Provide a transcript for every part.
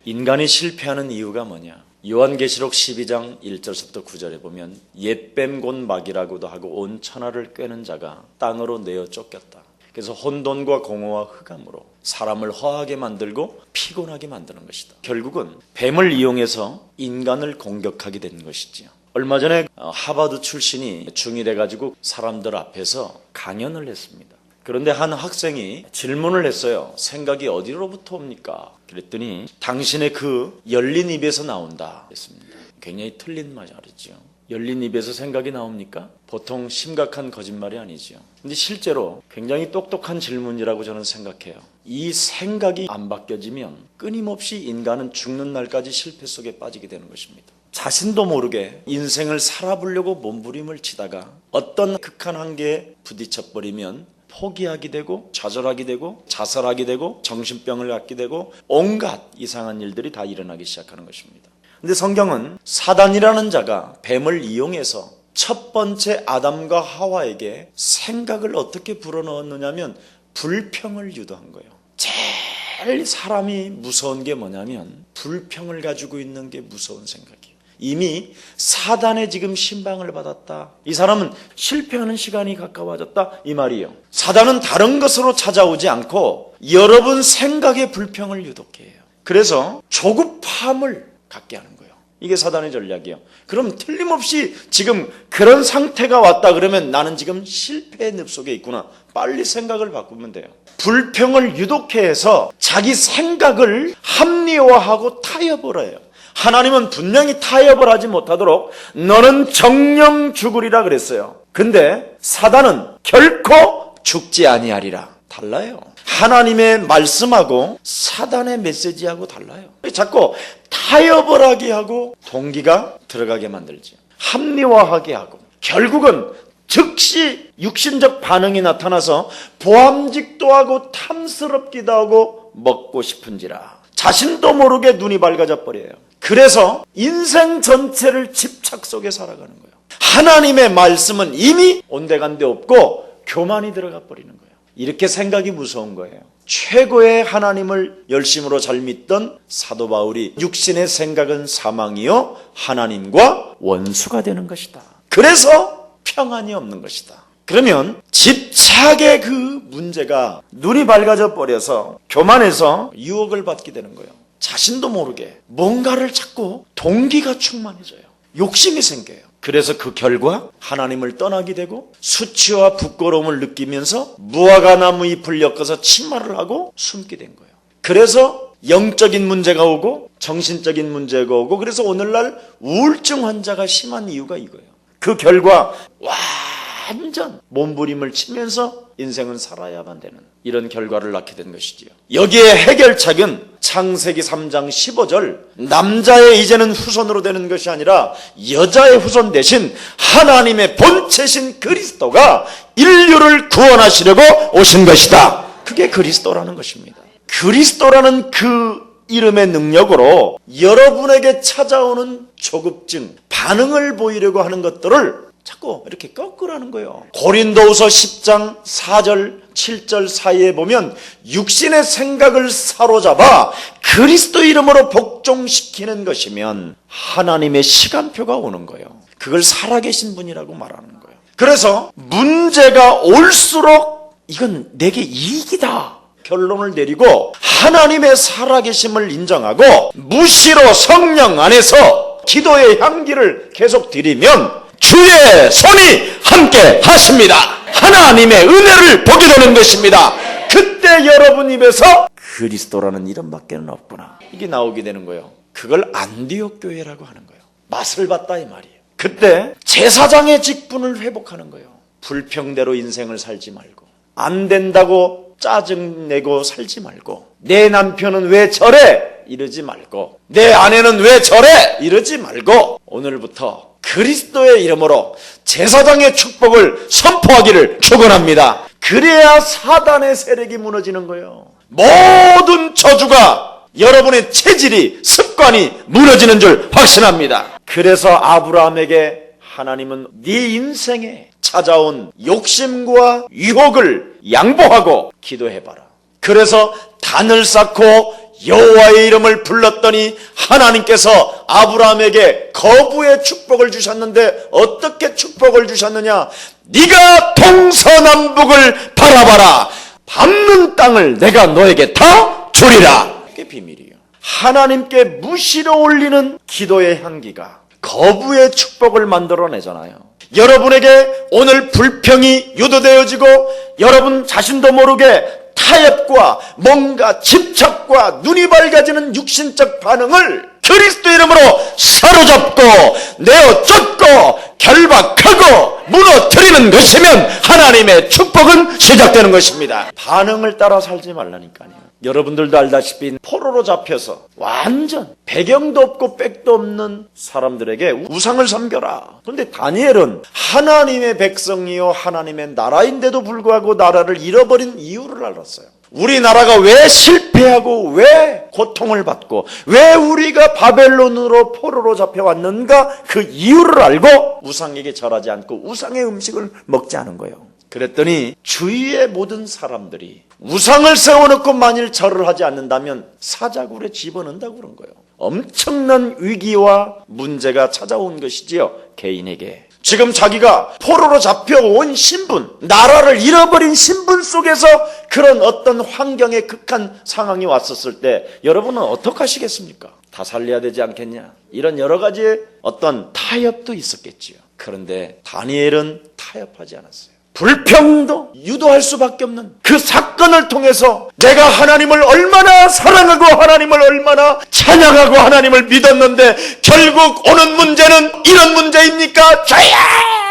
인간이 실패하는 이유가 뭐냐? 요한계시록 12장 1절부터 9절에 보면 옛뱀 곧 마귀라고도 하고 온 천하를 꿰는 자가 땅으로 내어 쫓겼다. 그래서 혼돈과 공허와 흑암으로 사람을 허하게 만들고 피곤하게 만드는 것이다. 결국은 뱀을 이용해서 인간을 공격하게 된 것이지요. 얼마 전에 하버드 출신이 중이 돼가지고 사람들 앞에서 강연을 했습니다. 그런데 한 학생이 질문을 했어요. 생각이 어디로부터 옵니까? 그랬더니 당신의 그 열린 입에서 나온다 했습니다. 굉장히 틀린 말이죠. 열린 입에서 생각이 나옵니까? 보통 심각한 거짓말이 아니죠. 근데 실제로 굉장히 똑똑한 질문이라고 저는 생각해요. 이 생각이 안 바뀌어지면 끊임없이 인간은 죽는 날까지 실패 속에 빠지게 되는 것입니다. 자신도 모르게 인생을 살아보려고 몸부림을 치다가 어떤 극한 한계에 부딪혀버리면 포기하게 되고 좌절하게 되고 자살하게 되고 정신병을 갖게 되고 온갖 이상한 일들이 다 일어나기 시작하는 것입니다. 그런데 성경은 사단이라는 자가 뱀을 이용해서 첫 번째 아담과 하와에게 생각을 어떻게 불어넣었느냐면 불평을 유도한 거예요. 제일 사람이 무서운 게 뭐냐면 불평을 가지고 있는 게 무서운 생각이에요. 이미 사단의 지금 신방을 받았다. 이 사람은 실패하는 시간이 가까워졌다 이 말이에요. 사단은 다른 것으로 찾아오지 않고 여러분 생각의 불평을 유독해요. 그래서 조급함을 갖게 하는 거예요. 이게 사단의 전략이에요. 그럼 틀림없이 지금 그런 상태가 왔다 그러면 나는 지금 실패의 늪 속에 있구나. 빨리 생각을 바꾸면 돼요. 불평을 유독해서 자기 생각을 합리화하고 타협을 해요. 하나님은 분명히 타협을 하지 못하도록 너는 정령 죽으리라 그랬어요. 근데 사단은 결코 죽지 아니하리라. 달라요. 하나님의 말씀하고 사단의 메시지하고 달라요. 자꾸 타협을 하게 하고 동기가 들어가게 만들죠. 합리화하게 하고 결국은 즉시 육신적 반응이 나타나서 보암직도 하고 탐스럽기도 하고 먹고 싶은지라 자신도 모르게 눈이 밝아져 버려요. 그래서 인생 전체를 집착 속에 살아가는 거예요. 하나님의 말씀은 이미 온데간데 없고 교만이 들어가 버리는 거예요. 이렇게 생각이 무서운 거예요. 최고의 하나님을 열심으로 잘 믿던 사도 바울이 육신의 생각은 사망이요 하나님과 원수가 되는 것이다. 그래서 평안이 없는 것이다. 그러면 집착의 그 문제가 눈이 밝아져 버려서 교만해서 유혹을 받게 되는 거예요. 자신도 모르게 뭔가를 자꾸 동기가 충만해져요. 욕심이 생겨요. 그래서 그 결과 하나님을 떠나게 되고 수치와 부끄러움을 느끼면서 무화과 나무 잎을 엮어서 치마를 하고 숨게 된 거예요. 그래서 영적인 문제가 오고 정신적인 문제가 오고 그래서 오늘날 우울증 환자가 심한 이유가 이거예요. 그 결과 완전 몸부림을 치면서 인생은 살아야만 되는 이런 결과를 낳게 된 것이지요. 여기에 해결책은 창세기 3장 15절 남자의 이제는 후손으로 되는 것이 아니라 여자의 후손 대신 하나님의 본체신 그리스도가 인류를 구원하시려고 오신 것이다. 그게 그리스도라는 것입니다. 그리스도라는 그 이름의 능력으로 여러분에게 찾아오는 조급증, 반응을 보이려고 하는 것들을 자꾸 이렇게 꺾으라는 거예요. 고린도후서 10장 4절 7절 사이에 보면 육신의 생각을 사로잡아 그리스도 이름으로 복종시키는 것이면 하나님의 시간표가 오는 거예요. 그걸 살아계신 분이라고 말하는 거예요. 그래서 문제가 올수록 이건 내게 이익이다 결론을 내리고 하나님의 살아계심을 인정하고 무시로 성령 안에서 기도의 향기를 계속 드리면 주의 손이 함께 하십니다. 하나님의 은혜를 보게 되는 것입니다. 그때 여러분 입에서 그리스도라는 이름밖에는 없구나 이게 나오게 되는 거예요. 그걸 안디옥 교회라고 하는 거예요. 맛을 봤다 이 말이에요. 그때 제사장의 직분을 회복하는 거예요. 불평대로 인생을 살지 말고 안 된다고 짜증내고 살지 말고 내 남편은 왜 저래 이러지 말고 내 아내는 왜 저래 이러지 말고 오늘부터 그리스도의 이름으로 제사장의 축복을 선포하기를 축원합니다. 그래야 사단의 세력이 무너지는 거예요. 모든 저주가 여러분의 체질이 습관이 무너지는 줄 확신합니다. 그래서 아브라함에게 하나님은 네 인생에 찾아온 욕심과 유혹을 양보하고 기도해봐라. 그래서 단을 쌓고 여호와의 이름을 불렀더니 하나님께서 아브라함에게 거부의 축복을 주셨는데 어떻게 축복을 주셨느냐? 네가 동서남북을 바라봐라. 밟는 땅을 내가 너에게 다 주리라. 그게 비밀이에요. 하나님께 무시로 올리는 기도의 향기가 거부의 축복을 만들어내잖아요. 여러분에게 오늘 불평이 유도되어지고 여러분 자신도 모르게 타협과 뭔가 집착과 눈이 밝아지는 육신적 반응을 그리스도 이름으로 사로잡고 내어 쫓고 결박하고 무너뜨리는 것이면 하나님의 축복은 시작되는 것입니다. 반응을 따라 살지 말라니까요. 여러분들도 알다시피 포로로 잡혀서 완전 배경도 없고 백도 없는 사람들에게 우상을 섬겨라. 그런데 다니엘은 하나님의 백성이요 하나님의 나라인데도 불구하고 나라를 잃어버린 이유를 알았어요. 우리나라가 왜 실패하고 왜 고통을 받고 왜 우리가 바벨론으로 포로로 잡혀왔는가 그 이유를 알고 우상에게 절하지 않고 우상의 음식을 먹지 않은 거예요. 그랬더니 주위의 모든 사람들이 우상을 세워놓고 만일 절을 하지 않는다면 사자굴에 집어넣는다고 그런 거예요. 엄청난 위기와 문제가 찾아온 것이지요. 개인에게. 지금 자기가 포로로 잡혀온 신분, 나라를 잃어버린 신분 속에서 그런 어떤 환경의 극한 상황이 왔었을 때 여러분은 어떻게 하시겠습니까? 다 살려야 되지 않겠냐? 이런 여러 가지의 어떤 타협도 있었겠지요. 그런데 다니엘은 타협하지 않았어요. 불평도 유도할 수밖에 없는 그 사건을 통해서 내가 하나님을 얼마나 사랑하고 하나님을 얼마나 찬양하고 하나님을 믿었는데 결국 오는 문제는 이런 문제입니까? 저야!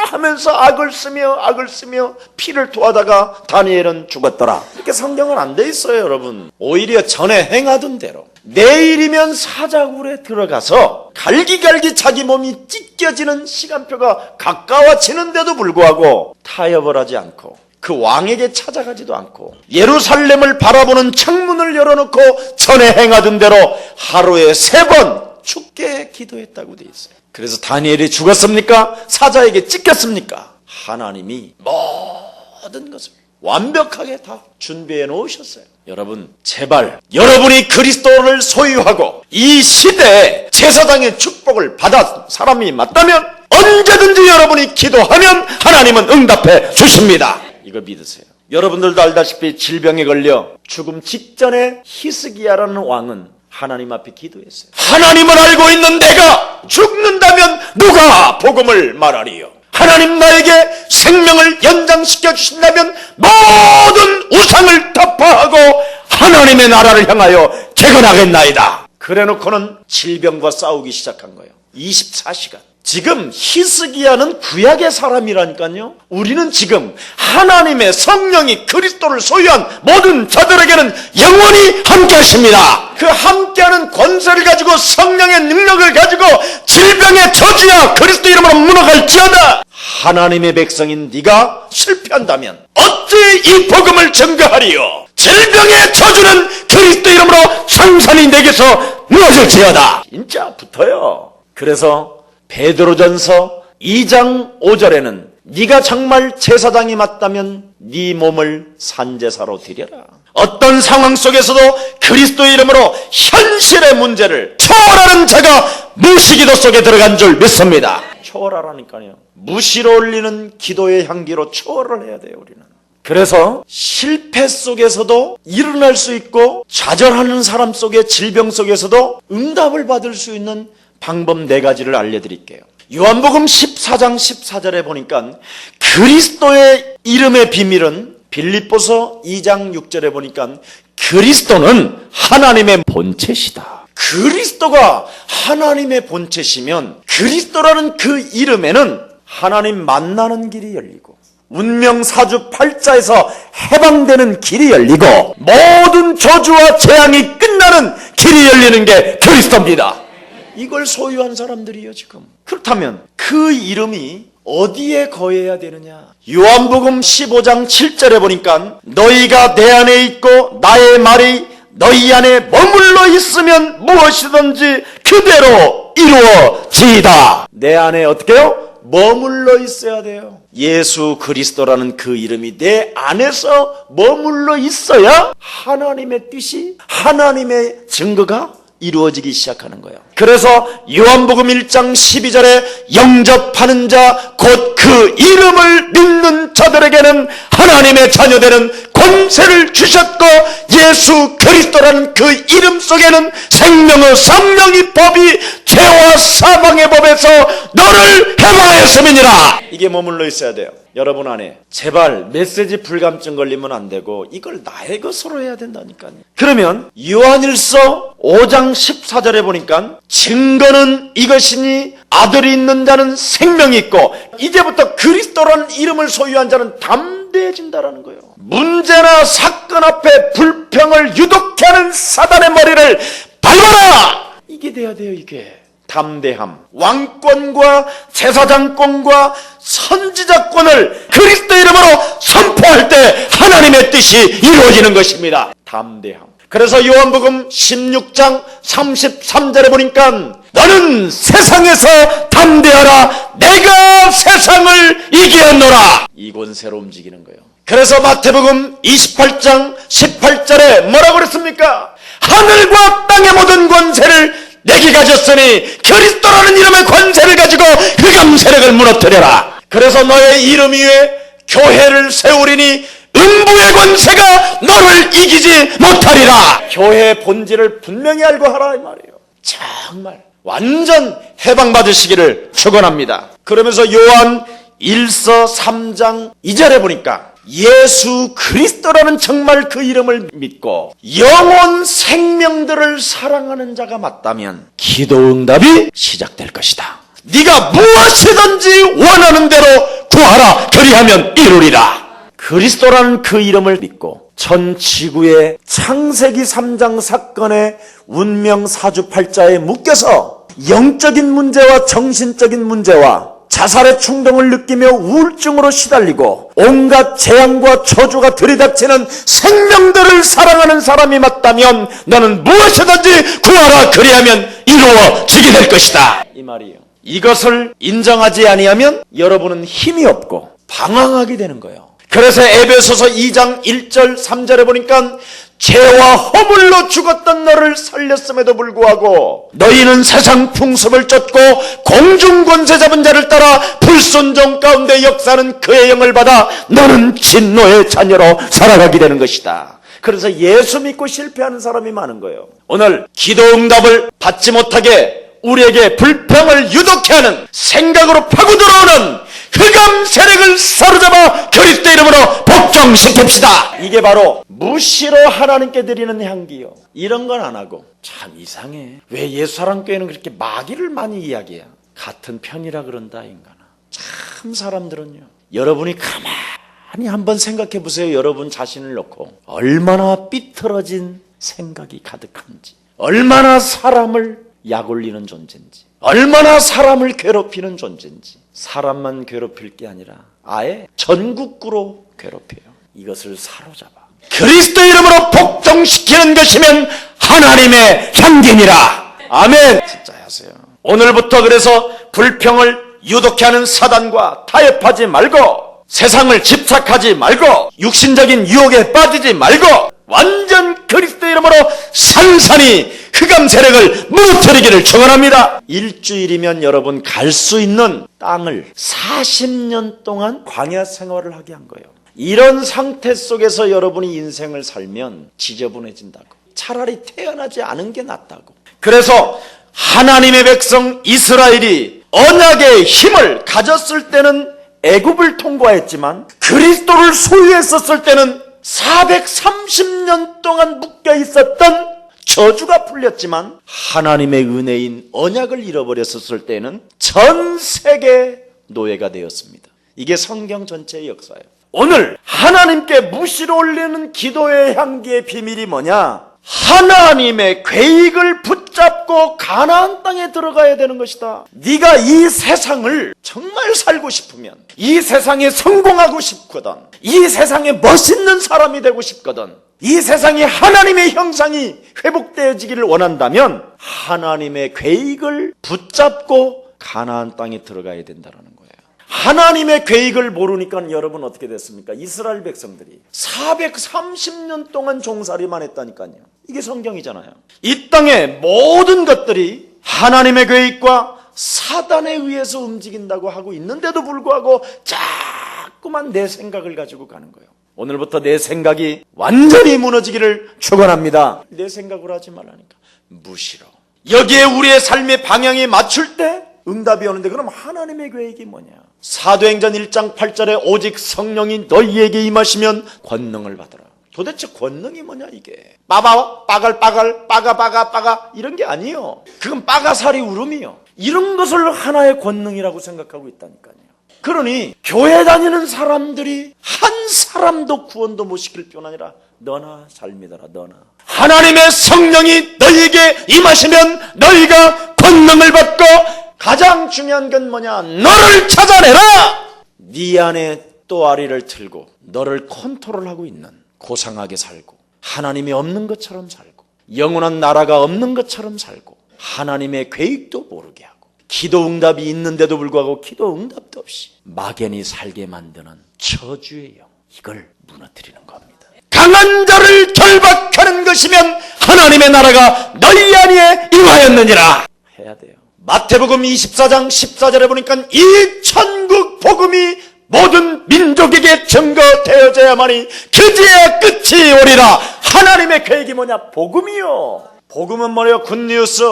하면서 악을 쓰며 피를 토하다가 다니엘은 죽었더라. 이렇게 성경은 안 돼 있어요, 여러분. 오히려 전에 행하던 대로 내일이면 사자굴에 들어가서 갈기갈기 자기 몸이 찢겨지는 시간표가 가까워지는데도 불구하고 타협을 하지 않고 그 왕에게 찾아가지도 않고 예루살렘을 바라보는 창문을 열어놓고 전에 행하던 대로 하루에 3번 죽게 기도했다고 돼 있어요. 그래서 다니엘이 죽었습니까? 사자에게 찢겼습니까? 하나님이 모든 것을 완벽하게 다 준비해 놓으셨어요. 여러분, 제발 여러분이 그리스도를 소유하고 이 시대에 제사장의 축복을 받은 사람이 맞다면 언제든지 여러분이 기도하면 하나님은 응답해 주십니다. 이거 믿으세요. 여러분들도 알다시피 질병에 걸려 죽음 직전에 히스기야라는 왕은 하나님 앞에 기도했어요. 하나님을 알고 있는 내가 죽는다면 누가 복음을 말하리요? 하나님 나에게 생명을 연장시켜 주신다면 모든 우상을 타파하고 하나님의 나라를 향하여 개건하겠나이다. 그래놓고는 질병과 싸우기 시작한 거예요. 24시간. 지금 히스기야는 구약의 사람이라니까요. 우리는 지금 하나님의 성령이 그리스도를 소유한 모든 자들에게는 영원히 함께 하십니다. 그 함께하는 권세를 가지고 성령의 능력을 가지고 질병의 저주야 그리스도 이름으로 무너갈지어다. 하나님의 백성인 네가 실패한다면 어찌 이 복음을 증거하리요? 질병의 저주는 그리스도 이름으로 장산이 내게서 무너질지어다. 진짜 붙어요. 그래서 베드로전서 2장 5절에는 네가 정말 제사장이 맞다면 네 몸을 산제사로 드려라. 어떤 상황 속에서도 그리스도의 이름으로 현실의 문제를 초월하는 자가 무시기도 속에 들어간 줄 믿습니다. 초월하라니까요. 무시로 올리는 기도의 향기로 초월을 해야 돼요, 우리는. 그래서 실패 속에서도 일어날 수 있고 좌절하는 사람 속의 질병 속에서도 응답을 받을 수 있는 방법 4가지를 알려드릴게요. 요한복음 14장 14절에 보니까 그리스도의 이름의 비밀은 빌립보서 2장 6절에 보니까 그리스도는 하나님의 본체시다. 그리스도가 하나님의 본체시면 그리스도라는 그 이름에는 하나님 만나는 길이 열리고 운명사주 8자에서 해방되는 길이 열리고 모든 저주와 재앙이 끝나는 길이 열리는 게 그리스도입니다. 이걸 소유한 사람들이요 지금. 그렇다면 그 이름이 어디에 거해야 되느냐? 요한복음 15장 7절에 보니까 너희가 내 안에 있고 나의 말이 너희 안에 머물러 있으면 무엇이든지 그대로 이루어지이다. 내 안에 어떻게 해요? 머물러 있어야 돼요. 예수 그리스도라는 그 이름이 내 안에서 머물러 있어야 하나님의 뜻이, 하나님의 증거가 이루어지기 시작하는 거예요. 그래서 요한복음 1장 12절에 영접하는 자 곧 그 이름을 믿는 자들에게는 하나님의 자녀되는 권세를 주셨고, 예수 그리스도라는 그 이름 속에는 생명의 성령의 법이 죄와 사망의 법에서 너를 해방하였음이니라. 이게 머물러 있어야 돼요. 여러분 안에 제발 메시지 불감증 걸리면 안 되고 이걸 나의 것으로 해야 된다니까요. 그러면 요한일서 5장 14절에 보니까 증거는 이것이니 아들이 있는 자는 생명이 있고 이제부터 그리스도라는 이름을 소유한 자는 담대해진다라는 거예요. 문제나 사건 앞에 불평을 유독케 하는 사단의 머리를 밟아라. 이게 돼야 돼요. 이게 담대함. 왕권과 제사장권과 선지자권을 그리스도 이름으로 선포할 때 하나님의 뜻이 이루어지는 것입니다. 담대함. 그래서 요한복음 16장 33절에 보니까 너는 세상에서 담대하라. 내가 세상을 이기었노라. 이 권세로 움직이는 거예요. 그래서 마태복음 28장 18절에 뭐라고 그랬습니까? 하늘과 땅의 모든 권세를 내게 가졌으니 그리스도라는 이름의 권세를 가지고 흑암 세력을 무너뜨려라. 그래서 너의 이름 위에 교회를 세우리니 음부의 권세가 너를 이기지 못하리라. 교회의 본질을 분명히 알고 하라 이 말이에요. 정말 완전 해방받으시기를 축원합니다. 그러면서 요한 1서 3장 2절에 보니까 예수 그리스도라는 정말 그 이름을 믿고 영혼 생명들을 사랑하는 자가 맞다면 기도 응답이 시작될 것이다. 네가 무엇이든지 원하는 대로 구하라. 그리하면 이루리라. 그리스도라는 그 이름을 믿고 전 지구의 창세기 3장 사건의 운명 사주팔자에 묶여서 영적인 문제와 정신적인 문제와 자살의 충동을 느끼며 우울증으로 시달리고 온갖 재앙과 저주가 들이닥치는 생명들을 사랑하는 사람이 맞다면 너는 무엇이든지 구하라. 그리하면 이루어지게 될 것이다. 이 말이에요. 이것을 인정하지 아니하면 여러분은 힘이 없고 방황하게 되는 거예요. 그래서 에베소서 2장 1절 3절에 보니까 죄와 허물로 죽었던 너를 살렸음에도 불구하고 너희는 세상 풍습을 쫓고 공중 권세 잡은 자를 따라 불순종 가운데 역사하는 그의 영을 받아 너는 진노의 자녀로 살아가게 되는 것이다. 그래서 예수 믿고 실패하는 사람이 많은 거예요. 오늘 기도 응답을 받지 못하게 우리에게 불평을 유독케 하는 생각으로 파고 들어오는 흑암 세력을 사로잡아 그리스도 이름으로 복종시킵시다. 이게 바로 무시로 하나님께 드리는 향기요. 이런 건 안 하고 참 이상해. 왜 예수사랑교회는 그렇게 마귀를 많이 이야기해요? 같은 편이라 그런다 인간아. 참 사람들은요. 여러분이 가만히 한번 생각해 보세요. 여러분 자신을 놓고 얼마나 삐뚤어진 생각이 가득한지, 얼마나 사람을 약올리는 존재인지, 얼마나 사람을 괴롭히는 존재인지. 사람만 괴롭힐 게 아니라 아예 전국구로 괴롭혀요. 이것을 사로잡아 그리스도 이름으로 복종시키는 것이면 하나님의 향기니라. 아멘. 진짜 하세요. 오늘부터 그래서 불평을 유독케 하는 사단과 타협하지 말고 세상을 집착하지 말고 육신적인 유혹에 빠지지 말고 완전 그리스도 이름으로 산산히 흑암 세력을 무너뜨리기를 축원합니다. 일주일이면 여러분 갈 수 있는 땅을 40년 동안 광야 생활을 하게 한 거예요. 이런 상태 속에서 여러분이 인생을 살면 지저분해진다고. 차라리 태어나지 않은 게 낫다고. 그래서 하나님의 백성 이스라엘이 언약의 힘을 가졌을 때는 애굽을 통과했지만 그리스도를 소유했었을 때는 430년 동안 묶여 있었던 저주가 풀렸지만 하나님의 은혜인 언약을 잃어버렸었을 때는 전 세계 노예가 되었습니다. 이게 성경 전체의 역사예요. 오늘 하나님께 무시로 올리는 기도의 향기의 비밀이 뭐냐? 하나님의 계획을 붙잡고 가나안 땅에 들어가야 되는 것이다. 네가 이 세상을 정말 살고 싶으면, 이 세상에 성공하고 싶거든, 이 세상에 멋있는 사람이 되고 싶거든, 이 세상에 하나님의 형상이 회복되어지기를 원한다면 하나님의 계획을 붙잡고 가나안 땅에 들어가야 된다는 거예요. 하나님의 계획을 모르니까 여러분 어떻게 됐습니까? 이스라엘 백성들이 430년 동안 종살이만 했다니까요. 이게 성경이잖아요. 이 땅의 모든 것들이 하나님의 계획과 사단에 의해서 움직인다고 하고 있는데도 불구하고 자꾸만 내 생각을 가지고 가는 거예요. 오늘부터 내 생각이 완전히 무너지기를 축원합니다. 내 생각으로 하지 말라니까. 무시로. 여기에 우리의 삶의 방향에 맞출 때 응답이 오는데 그럼 하나님의 계획이 뭐냐? 사도행전 1장 8절에 오직 성령이 너희에게 임하시면 권능을 받으라. 도대체 권능이 뭐냐 이게? 빠가 이런 게 아니에요. 그건 빠가사리 울음이요. 이런 것을 하나의 권능이라고 생각하고 있다니까요. 그러니 교회 다니는 사람들이 한 사람도 구원도 못 시킬 뿐 아니라 너나 잘 믿어라. 너나 하나님의 성령이 너희에게 임하시면 너희가 권능을 받고 가장 중요한 건 뭐냐? 너를 찾아내라. 네 안에 또아리를 틀고 너를 컨트롤하고 있는 고상하게 살고 하나님이 없는 것처럼 살고 영원한 나라가 없는 것처럼 살고 하나님의 계획도 모르게 하고 기도 응답이 있는데도 불구하고 기도 응답도 없이 막연히 살게 만드는 저주의 영, 이걸 무너뜨리는 겁니다. 강한 자를 결박하는 것이면 하나님의 나라가 너희 안에 임하였느니라 해야 돼요. 마태복음 24장 14절에 보니까 이 천국 복음이 모든 민족에게 증거되어져야만이 그제야 끝이 오리라. 하나님의 계획이 뭐냐? 복음이요. 복음은 뭐예요? 굿뉴스,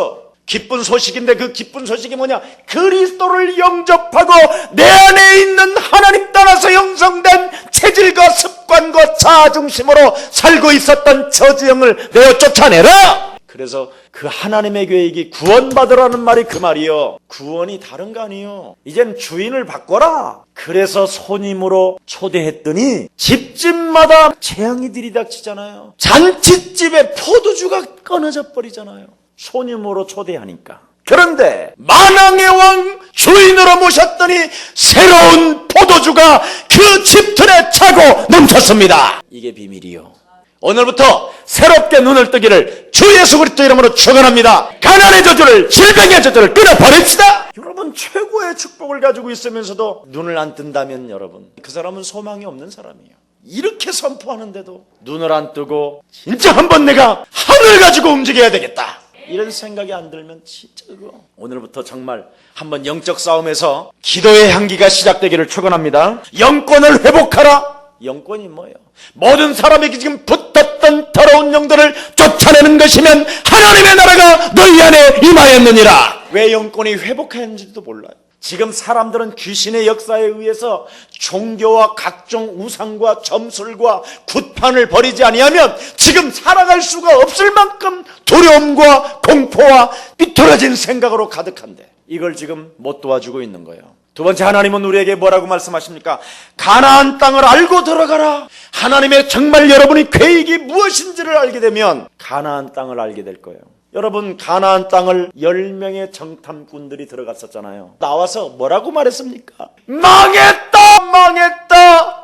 기쁜 소식인데 그 기쁜 소식이 뭐냐? 그리스도를 영접하고 내 안에 있는 하나님 따라서 형성된 체질과 습관과 자아중심으로 살고 있었던 저주영을 내어 쫓아내라. 그래서 그 하나님의 계획이 구원받으라는 말이 그 말이요. 구원이 다른 거 아니에요. 이젠 주인을 바꿔라. 그래서 손님으로 초대했더니 집집마다 재앙이 들이닥치잖아요. 잔치집에 포도주가 끊어져 버리잖아요. 손님으로 초대하니까. 그런데 만왕의 왕 주인으로 모셨더니 새로운 포도주가 그 집틀에 차고 넘쳤습니다. 이게 비밀이요. 오늘부터 새롭게 눈을 뜨기를 주 예수 그리스도 이름으로 축원합니다. 가난의 저주를, 질병의 저주를 끊어버립시다. 여러분 최고의 축복을 가지고 있으면서도 눈을 안 뜬다면 여러분 그 사람은 소망이 없는 사람이에요. 이렇게 선포하는데도 눈을 안 뜨고 진짜 한번 내가 하늘 가지고 움직여야 되겠다 이런 생각이 안 들면 진짜 그거 오늘부터 정말 한번 영적 싸움에서 기도의 향기가 시작되기를 축원합니다. 영권을 회복하라. 영권이 뭐예요? 모든 사람에게 지금 붙었던 더러운 영들을 쫓아내는 것이면 하나님의 나라가 너희 안에 임하였느니라. 왜 영권이 회복했는지도 몰라요. 지금 사람들은 귀신의 역사에 의해서 종교와 각종 우상과 점술과 굿판을 버리지 아니하면 지금 살아갈 수가 없을 만큼 두려움과 공포와 삐뚤어진 생각으로 가득한데 이걸 지금 못 도와주고 있는 거예요. 두 번째, 하나님은 우리에게 뭐라고 말씀하십니까? 가나안 땅을 알고 들어가라. 하나님의 정말 여러분이 계획이 무엇인지를 알게 되면 가나안 땅을 알게 될 거예요. 여러분 가나안 땅을 10명의 정탐꾼들이 들어갔었잖아요. 나와서 뭐라고 말했습니까? 망했다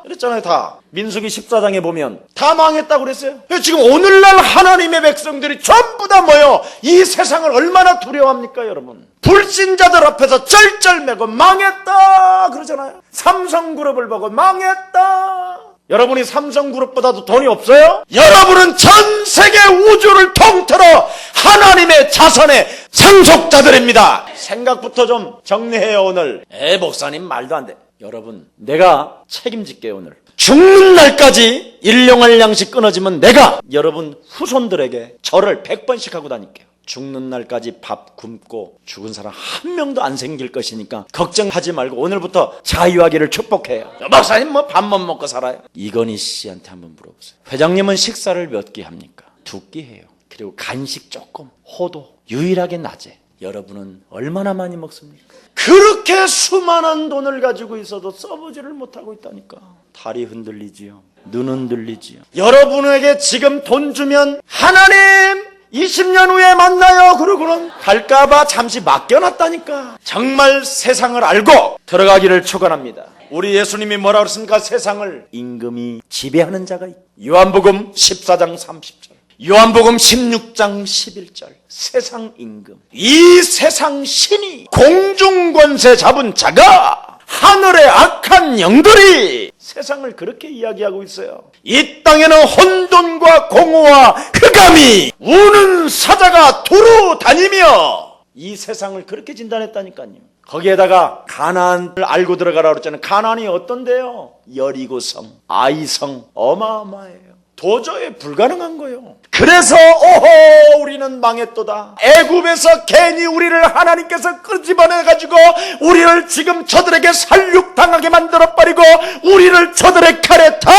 그랬잖아요. 다 민수기 14장에 보면 다 망했다고 그랬어요. 지금 오늘날 하나님의 백성들이 전부 다 뭐예요? 이 세상을 얼마나 두려워합니까 여러분? 불신자들 앞에서 쩔쩔매고 망했다 그러잖아요. 삼성그룹을 보고 망했다. 여러분이 삼성그룹보다도 돈이 없어요? 여러분은 전 세계 우주를 통틀어 하나님의 자선의 상속자들입니다. 생각부터 좀 정리해요. 오늘 목사님 말도 안 돼. 여러분 내가 책임질게요. 오늘 죽는 날까지 일용할 양식 끊어지면 내가 여러분 후손들에게 절을 100번씩 하고 다닐게요. 죽는 날까지 밥 굶고 죽은 사람 한 명도 안 생길 것이니까 걱정하지 말고 오늘부터 자유하기를 축복해요. 목사님 뭐 밥만 먹고 살아요? 이건희 씨한테 한번 물어보세요. 회장님은 식사를 몇 끼 합니까? 2끼 해요. 그리고 간식 조금, 호도 유일하게 낮에. 여러분은 얼마나 많이 먹습니까? 그렇게 수많은 돈을 가지고 있어도 써보지를 못하고 있다니까. 다리 흔들리지요. 눈 흔들리지요. 여러분에게 지금 돈 주면 하나님 20년 후에 만나요 그러고는 갈까봐 잠시 맡겨놨다니까. 정말 세상을 알고 들어가기를 축원합니다. 우리 예수님이 뭐라 그랬습니까? 세상을 임금이 지배하는 자가 있다. 요한복음 14장 30절, 요한복음 16장 11절. 세상 임금, 이 세상 신이 공중권세 잡은 자가 하늘의 악한 영들이 세상을 그렇게 이야기하고 있어요. 이 땅에는 혼돈과 공허와 흑암이 우는 사자가 두루 다니며 이 세상을 그렇게 진단했다니까요. 거기에다가 가나안을 알고 들어가라고 그랬잖아요. 가나안이 어떤데요? 여리고성, 아이성, 어마어마해요. 도저히 불가능한 거예요. 그래서 오호 우리는 망했도다. 애굽에서 괜히 우리를 하나님께서 끄집어내가지고 우리를 지금 저들에게 살육당하게 만들어버리고 우리를 저들의 칼에 다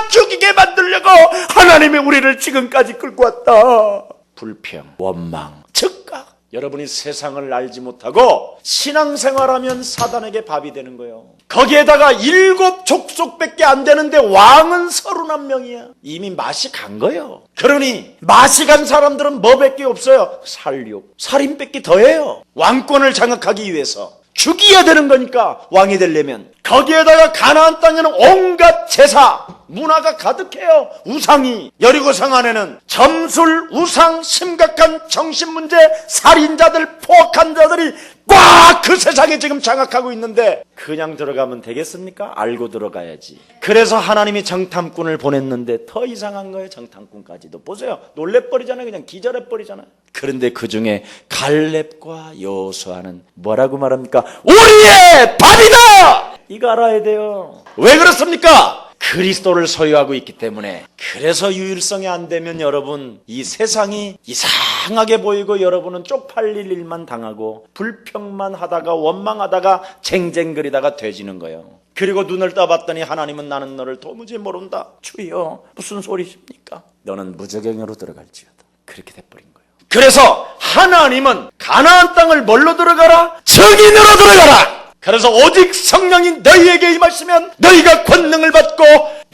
죽이게 만들려고 하나님이 우리를 지금까지 끌고 왔다. 불평, 원망, 즉각. 여러분이 세상을 알지 못하고 신앙생활하면 사단에게 밥이 되는 거예요. 거기에다가 7 족속밖에 안 되는데 왕은 31명이야. 이미 맛이 간 거예요. 그러니 맛이 간 사람들은 뭐밖에 없어요? 살육, 살인밖에 더해요. 왕권을 장악하기 위해서 죽여야 되는 거니까 왕이 되려면. 거기에다가 가나안 땅에는 온갖 제사, 문화가 가득해요. 우상이. 여리고성 안에는 점술, 우상, 심각한 정신문제, 살인자들, 포악한 자들이 꽉 그 세상에 지금 장악하고 있는데 그냥 들어가면 되겠습니까? 알고 들어가야지. 그래서 하나님이 정탐꾼을 보냈는데 더 이상한 거예요. 정탐꾼까지도. 보세요. 놀래버리잖아요. 그냥 기절해버리잖아요. 그런데 그 중에 갈렙과 여호수아는 뭐라고 말합니까? 우리의 밥이다! 이거 알아야 돼요. 왜 그렇습니까? 그리스도를 소유하고 있기 때문에. 그래서 유일성이 안 되면 여러분 이 세상이 이상하게 보이고 여러분은 쪽팔릴 일만 당하고 불평만 하다가 원망하다가 쟁쟁거리다가 되지는 거예요. 그리고 눈을 떠봤더니 하나님은 나는 너를 도무지 모른다. 주여 무슨 소리십니까? 너는 무저갱으로 들어갈지어다. 그렇게 돼버린 거예요. 그래서 하나님은 가나안 땅을 뭘로 들어가라? 증인으로 들어가라. 그래서 오직 성령이 너희에게 임하시면 너희가 권능을 받고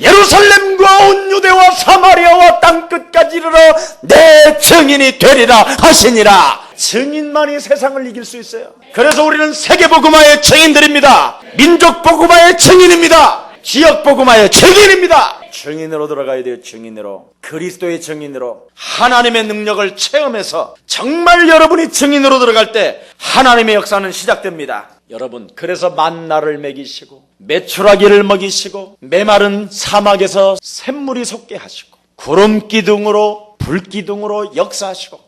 예루살렘과 온 유대와 사마리아와 땅끝까지 이르러 내 증인이 되리라 하시니라. 증인만이 세상을 이길 수 있어요. 그래서 우리는 세계복음화의 증인들입니다. 민족복음화의 증인입니다. 지역복음화의 증인입니다. 증인으로 들어가야 돼요. 증인으로. 그리스도의 증인으로 하나님의 능력을 체험해서 정말 여러분이 증인으로 들어갈 때 하나님의 역사는 시작됩니다. 여러분 그래서 만나를 먹이시고 메추라기를 먹이시고 메마른 사막에서 샘물이 솟게 하시고 구름기둥으로 불기둥으로 역사하시고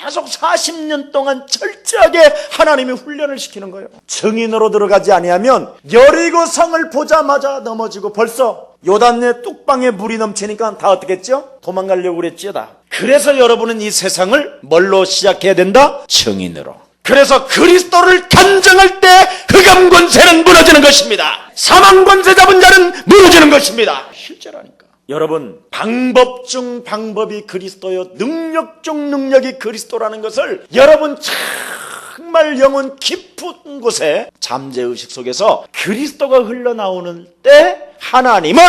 계속 40년 동안 철저하게 하나님이 훈련을 시키는 거예요. 증인으로 들어가지 아니하면 여리고성을 보자마자 넘어지고 벌써 요단내 뚝방에 물이 넘치니까 다 어떻게 했죠? 도망가려고 그랬지요다. 그래서 여러분은 이 세상을 뭘로 시작해야 된다? 증인으로. 그래서 그리스도를 간증할 때 흑암 권세는 무너지는 것입니다. 사망 권세 잡은 자는 무너지는 것입니다. 실제라니까. 여러분 방법 중 방법이 그리스도요 능력 중 능력이 그리스도라는 것을 여러분 정말 영혼 깊은 곳에 잠재의식 속에서 그리스도가 흘러나오는 때 하나님은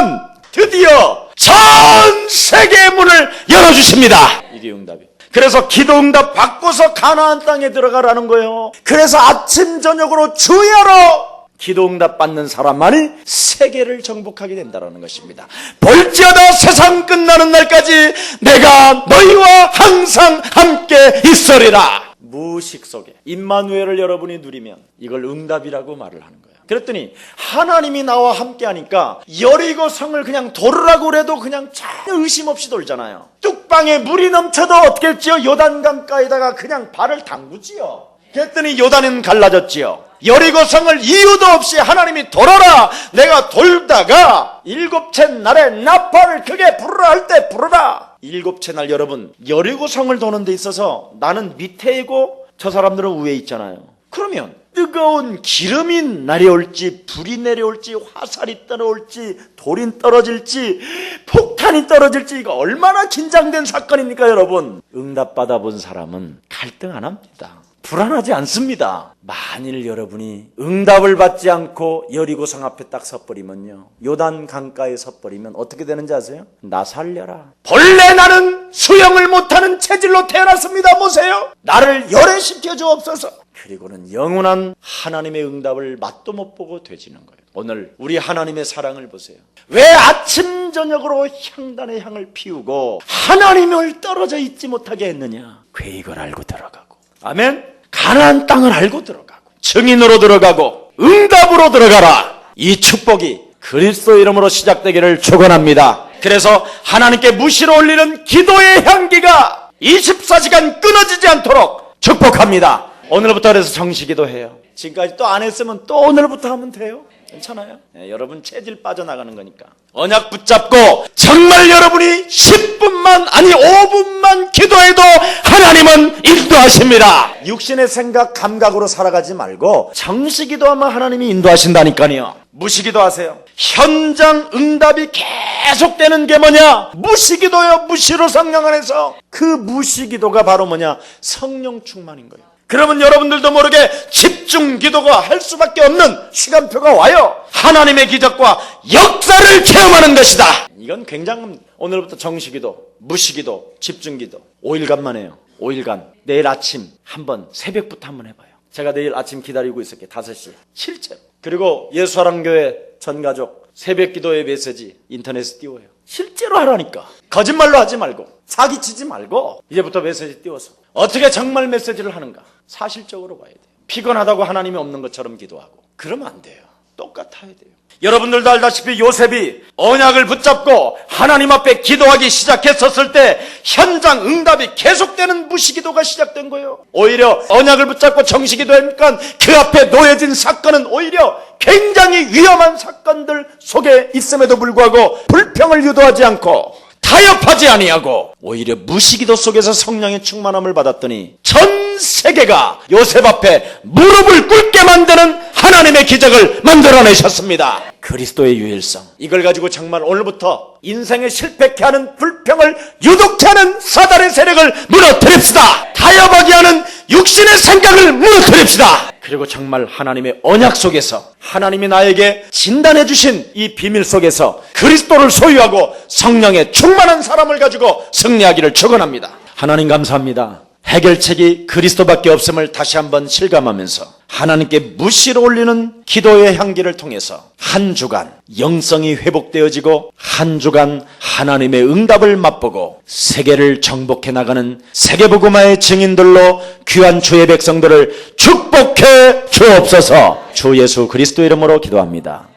드디어 전 세계의 문을 열어주십니다. 이게 응답이에요. 그래서 기도 응답 받고서 가나안 땅에 들어가라는 거예요. 그래서 아침 저녁으로 주야로 기도 응답 받는 사람만이 세계를 정복하게 된다는 것입니다. 볼지어다 세상 끝나는 날까지 내가 너희와 항상 함께 있으리라. 무식 속에 임마누엘을 여러분이 누리면 이걸 응답이라고 말을 하는 거예요. 그랬더니 하나님이 나와 함께 하니까 여리고 성을 그냥 돌으라고 그래도 그냥 전혀 의심 없이 돌잖아요. 뚝방에 물이 넘쳐도 어떻게 했지요? 요단강가에다가 그냥 발을 담그지요. 그랬더니 요단은 갈라졌지요. 여리고 성을 이유도 없이 하나님이 돌아라. 내가 돌다가 7째 날에 나팔을 크게 부르라 할 때 부르라. 7째 날 여러분 여리고 성을 도는 데 있어서 나는 밑에 있고 저 사람들은 위에 있잖아요. 그러면 뜨거운 기름이 내려올지 불이 내려올지 화살이 떨어올지 돌이 떨어질지 폭탄이 떨어질지 이거 얼마나 긴장된 사건입니까 여러분. 응답받아 본 사람은 갈등 안 합니다. 불안하지 않습니다. 만일 여러분이 응답을 받지 않고 여리고성 앞에 딱 섰버리면요 요단 강가에 섰버리면 어떻게 되는지 아세요? 나 살려라. 본래 나는 수영을 못하는 체질로 태어났습니다. 보세요. 나를 열애시켜 주옵소서. 그리고는 영원한 하나님의 응답을 맛도 못 보고 되지는 거예요. 오늘 우리 하나님의 사랑을 보세요. 왜 아침 저녁으로 향단의 향을 피우고 하나님을 떨어져 있지 못하게 했느냐. 왜 이걸 알고 들어가고 아멘. 가나안 땅을 알고 들어가고 증인으로 들어가고 응답으로 들어가라. 이 축복이 그리스도 이름으로 시작되기를 축원합니다. 그래서 하나님께 무시로 올리는 기도의 향기가 24시간 끊어지지 않도록 축복합니다. 오늘부터 그래서 정시기도해요. 지금까지 또 안 했으면 또 오늘부터 하면 돼요. 괜찮아요. 여러분 체질 빠져나가는 거니까. 언약 붙잡고 정말 여러분이 10분만 아니 5분만 기도해도 하나님은 인도하십니다. 육신의 생각 감각으로 살아가지 말고 정시기도하면 하나님이 인도하신다니까요. 무시기도하세요. 현장 응답이 계속되는 게 뭐냐? 무시기도요. 무시로 성령 안에서. 그 무시기도가 바로 뭐냐? 성령 충만인 거예요. 그러면 여러분들도 모르게 집중 기도가 할 수밖에 없는 시간표가 와요. 하나님의 기적과 역사를 체험하는 것이다. 이건 굉장합니다. 오늘부터 정시기도, 무시기도, 집중기도 5일간만 해요. 5일간. 내일 아침 한번 새벽부터 한번 해봐요. 제가 내일 아침 기다리고 있을게요. 5시. 실제로. 그리고 예수사랑교회 전가족 새벽기도의 메시지 인터넷에 띄워요. 실제로 하라니까. 거짓말로 하지 말고 사기치지 말고 이제부터 메시지 띄워서 어떻게 정말 메시지를 하는가 사실적으로 봐야 돼요. 피곤하다고 하나님이 없는 것처럼 기도하고 그러면 안 돼요. 똑같아야 돼요. 여러분들도 알다시피 요셉이 언약을 붙잡고 하나님 앞에 기도하기 시작했었을 때 현장 응답이 계속되는 무시기도가 시작된 거예요. 오히려 언약을 붙잡고 정시기도하니까 그 앞에 놓여진 사건은 오히려 굉장히 위험한 사건들 속에 있음에도 불구하고 불평을 유도하지 않고 타협하지 아니하고 오히려 무시기도 속에서 성령의 충만함을 받았더니 전 세계가 요셉 앞에 무릎을 꿇게 만드는 하나님의 기적을 만들어내셨습니다. 그리스도의 유일성. 이걸 가지고 정말 오늘부터 인생에 실패케 하는 불평을 유독케 하는 사단의 세력을 무너뜨립시다. 타협하게 하는 육신의 생각을 무너뜨립시다. 그리고 정말 하나님의 언약 속에서 하나님이 나에게 진단해 주신 이 비밀 속에서 그리스도를 소유하고 성령의 충만한 사람을 가지고 승리하기를 축원합니다. 하나님 감사합니다. 해결책이 그리스도밖에 없음을 다시 한번 실감하면서 하나님께 무시로 올리는 기도의 향기를 통해서 한 주간 영성이 회복되어지고 한 주간 하나님의 응답을 맛보고 세계를 정복해 나가는 세계복음화의 증인들로 귀한 주의 백성들을 축복해 주옵소서. 주 예수 그리스도 이름으로 기도합니다.